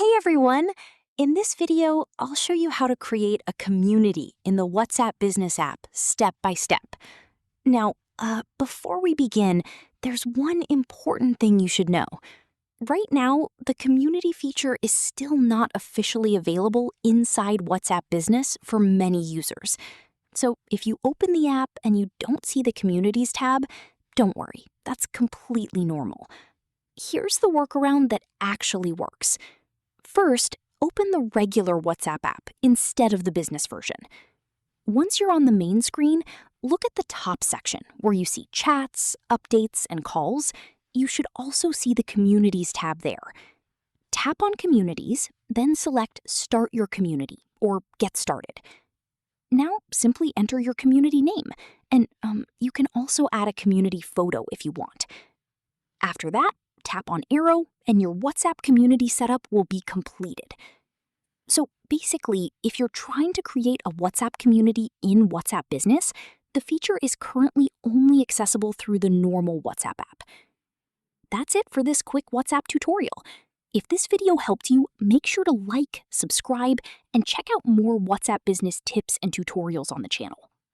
Hey everyone! In this video, I'll show you how to create a community in the WhatsApp Business app step by step. Now, before we begin, there's one important thing you should know. Right now, the community feature is still not officially available inside WhatsApp Business for many users. So if you open the app and you don't see the Communities tab, don't worry, that's completely normal. Here's the workaround that actually works. First, open the regular WhatsApp app instead of the business version. Once you're on the main screen, look at the top section where you see chats, updates, and calls. You should also see the Communities tab there. Tap on Communities, then select Start Your Community or Get Started. Now, simply enter your community name, and you can also add a community photo if you want. After that, tap on arrow, and your WhatsApp community setup will be completed. So basically, if you're trying to create a WhatsApp community in WhatsApp Business, the feature is currently only accessible through the normal WhatsApp app. That's it for this quick WhatsApp tutorial. If this video helped you, make sure to like, subscribe, and check out more WhatsApp Business tips and tutorials on the channel.